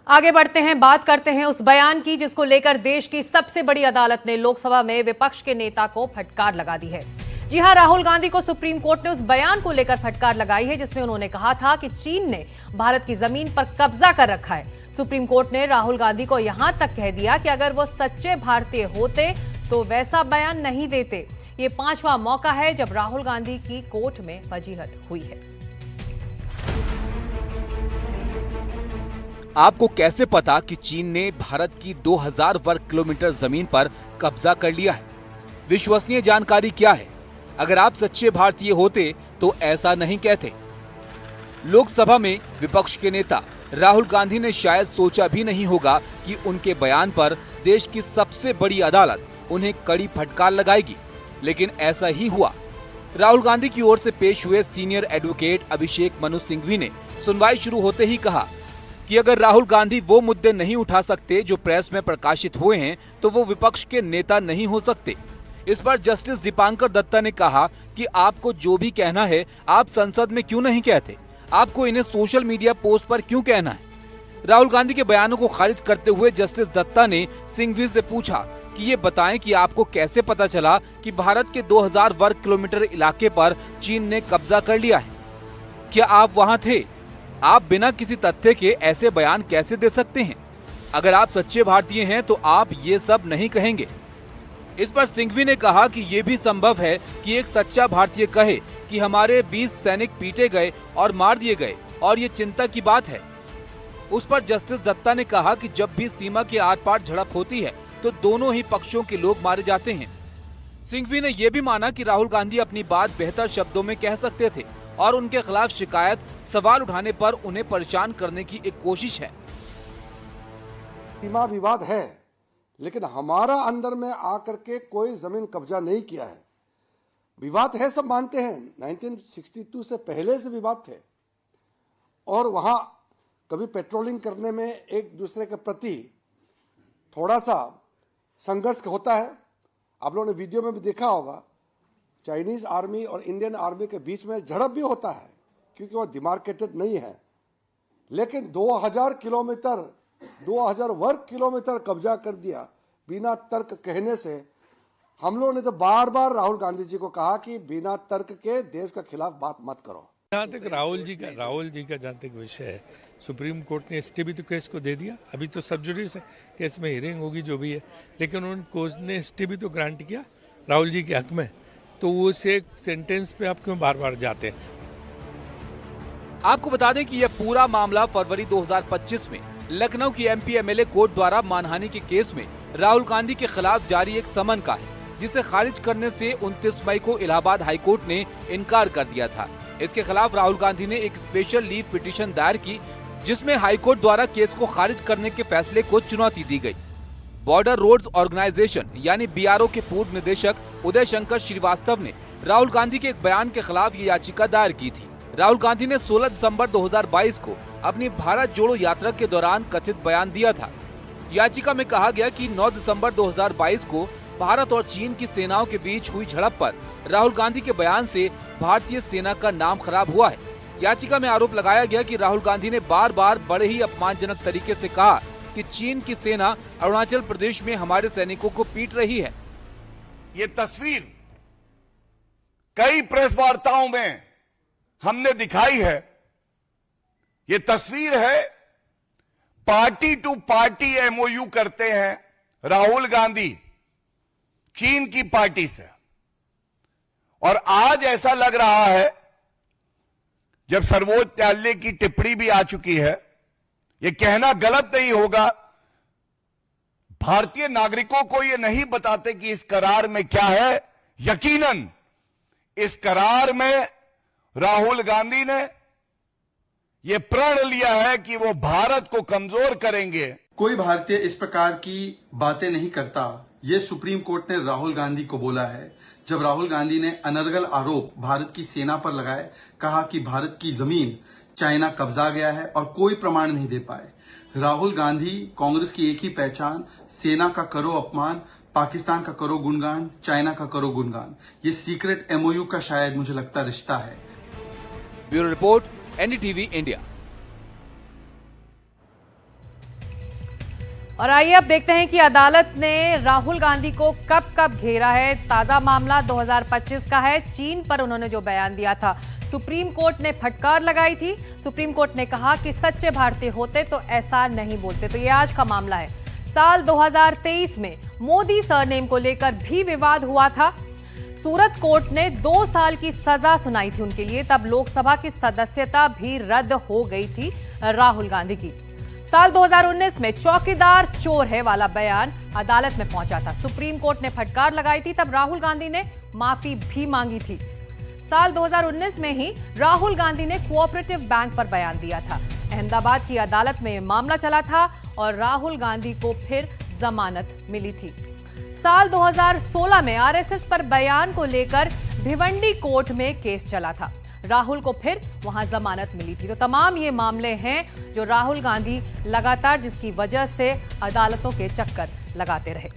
आगे बढ़ते हैं, बात करते हैं उस बयान की जिसको लेकर देश की सबसे बड़ी अदालत ने लोकसभा में विपक्ष के नेता को फटकार लगा दी है। जी हां, राहुल गांधी को सुप्रीम कोर्ट ने उस बयान को लेकर फटकार लगाई है जिसमें उन्होंने कहा था कि चीन ने भारत की जमीन पर कब्जा कर रखा है। सुप्रीम कोर्ट ने राहुल गांधी को यहां तक कह दिया कि अगर वो सच्चे भारतीय होते तो वैसा बयान नहीं देते। ये 5वां मौका है जब राहुल गांधी की कोर्ट में वजीहत हुई है। आपको कैसे पता कि चीन ने भारत की 2000 वर्ग किलोमीटर जमीन पर कब्जा कर लिया है? विश्वसनीय जानकारी क्या है? अगर आप सच्चे भारतीय होते तो ऐसा नहीं कहते। लोकसभा में विपक्ष के नेता राहुल गांधी ने शायद सोचा भी नहीं होगा कि उनके बयान पर देश की सबसे बड़ी अदालत उन्हें कड़ी फटकार लगाएगी, लेकिन ऐसा ही हुआ। राहुल गांधी की ओर से पेश हुए सीनियर एडवोकेट अभिषेक मनु सिंघवी ने सुनवाई शुरू होते ही कहा कि अगर राहुल गांधी वो मुद्दे नहीं उठा सकते जो प्रेस में प्रकाशित हुए हैं तो वो विपक्ष के नेता नहीं हो सकते। इस पर जस्टिस दीपांकर दत्ता ने कहा कि आपको जो भी कहना है आप संसद में क्यों नहीं कहते, आपको इन्हें सोशल मीडिया पोस्ट पर क्यों कहना है। राहुल गांधी के बयानों को खारिज करते हुए जस्टिस दत्ता ने सिंघवी से पूछा कि ये बताएं कि आपको कैसे पता चला कि भारत के 2000 वर्ग किलोमीटर इलाके पर चीन ने कब्जा कर लिया है। क्या आप वहां थे? आप बिना किसी तथ्य के ऐसे बयान कैसे दे सकते हैं? अगर आप सच्चे भारतीय हैं तो आप ये सब नहीं कहेंगे। इस पर सिंघवी ने कहा कि ये भी संभव है कि एक सच्चा भारतीय कहे कि हमारे 20 सैनिक पीटे गए और मार दिए गए और ये चिंता की बात है। उस पर जस्टिस दत्ता ने कहा कि जब भी सीमा के आर पार झड़प होती है तो दोनों ही पक्षों के लोग मारे जाते हैं। सिंघवी ने यह भी माना कि राहुल गांधी अपनी बात बेहतर शब्दों में कह सकते थे और उनके खिलाफ शिकायत, सवाल उठाने पर उन्हें परेशान करने की एक कोशिश है। सीमा विवाद है, लेकिन हमारा अंदर में आकर के कोई जमीन कब्जा नहीं किया है। विवाद है, सब मानते हैं, 1962 से पहले से विवाद थे और वहां कभी पेट्रोलिंग करने में एक दूसरे के प्रति थोड़ा सा संघर्ष होता है। आप लोगों ने वीडियो में भी देखा होगा, चाइनीज आर्मी और इंडियन आर्मी के बीच में झड़प भी होता है क्योंकि वो डिमार्केटेड नहीं है। लेकिन 2000 किलोमीटर 2000 वर्ग किलोमीटर कब्जा कर दिया बिना तर्क कहने से। हम लोगों ने तो बार बार राहुल गांधी जी को कहा कि बिना तर्क के देश के खिलाफ बात मत करो। जहाँ तक राहुल जी का जहाँ तक विषय है, सुप्रीम कोर्ट ने स्टे भी तो केस को दे दिया। अभी तो सब जुडिस है, केस में हियरिंग होगी जो भी है, लेकिन उन्होंने कोर्ट ने स्टे भी तो ग्रांट किया राहुल जी के हक में। तो वो से सेंटेंस पे आप क्यों बार बार जाते हैं? आपको बता दें कि यह पूरा मामला फरवरी 2025 में लखनऊ की एमपी एमएलए कोर्ट द्वारा मानहानि के केस में राहुल गांधी के खिलाफ जारी एक समन का है, जिसे खारिज करने से 29 मई को इलाहाबाद हाईकोर्ट ने इनकार कर दिया था। इसके खिलाफ राहुल गांधी ने एक स्पेशल लीव पिटीशन दायर की जिसमें हाईकोर्ट द्वारा केस को खारिज करने के फैसले को चुनौती दी गई। बॉर्डर रोड्स ऑर्गेनाइजेशन यानी बीआरओ के पूर्व निदेशक उदय शंकर श्रीवास्तव ने राहुल गांधी के एक बयान के खिलाफ ये याचिका दायर की थी। राहुल गांधी ने 16 दिसंबर 2022 को अपनी भारत जोड़ो यात्रा के दौरान कथित बयान दिया था। याचिका में कहा गया कि 9 दिसंबर 2022 को भारत और चीन की सेनाओं के बीच हुई झड़प पर राहुल गांधी के बयान से भारतीय सेना का नाम खराब हुआ है। याचिका में आरोप लगाया गया कि राहुल गांधी ने बार बार बड़े ही अपमानजनक तरीके से कहा कि चीन की सेना अरुणाचल प्रदेश में हमारे सैनिकों को पीट रही है। ये तस्वीर कई प्रेस वार्ताओं में हमने दिखाई है। ये तस्वीर है, पार्टी टू पार्टी एमओयू करते हैं राहुल गांधी चीन की पार्टी से, और आज ऐसा लग रहा है जब सर्वोच्च न्यायालय की टिप्पणी भी आ चुकी है, यह कहना गलत नहीं होगा, भारतीय नागरिकों को यह नहीं बताते कि इस करार में क्या है। यकीनन इस करार में राहुल गांधी ने यह प्रण लिया है कि वो भारत को कमजोर करेंगे। कोई भारतीय इस प्रकार की बातें नहीं करता, ये सुप्रीम कोर्ट ने राहुल गांधी को बोला है जब राहुल गांधी ने अनर्गल आरोप भारत की सेना पर लगाए, कहा कि भारत की जमीन चाइना कब्जा गया है और कोई प्रमाण नहीं दे पाए। राहुल गांधी कांग्रेस की एक ही पहचान, सेना का करो अपमान, पाकिस्तान का करो गुणगान, चाइना का करो गुणगान। ये सीक्रेट एमओयू का शायद मुझे लगता रिश्ता है। Bureau report, NDTV India. और आइए अब देखते हैं कि अदालत ने राहुल गांधी को कब कब घेरा है। ताजा मामला 2025 का है। चीन पर उन्होंने जो बयान दिया था, सुप्रीम कोर्ट ने फटकार लगाई थी। सुप्रीम कोर्ट ने कहा कि सच्चे भारतीय होते तो ऐसा नहीं बोलते। तो ये आज का मामला है। साल 2023 में मोदी सरनेम को लेकर भी विवाद हुआ था। सूरत कोर्ट ने 2 साल की सजा सुनाई थी उनके लिए। तब लोकसभा की सदस्यता भी रद्द हो गई थी राहुल गांधी की। साल 2019 में चौकीदार चोर है वाला बयान अदालत में पहुंचा था। सुप्रीम कोर्ट ने फटकार लगाई थी। तब राहुल गांधी ने माफी भी मांगी थी। साल 2019 में ही राहुल गांधी ने कोऑपरेटिव बैंक पर बयान दिया था। अहमदाबाद की अदालत में मामला चला था और राहुल गांधी को फिर जमानत मिली थी। साल 2016 में आरएसएस पर बयान को लेकर भिवंडी कोर्ट में केस चला था। राहुल को फिर वहां जमानत मिली थी। तो तमाम ये मामले हैं जो राहुल गांधी लगातार जिसकी वजह से अदालतों के चक्कर लगाते रहे।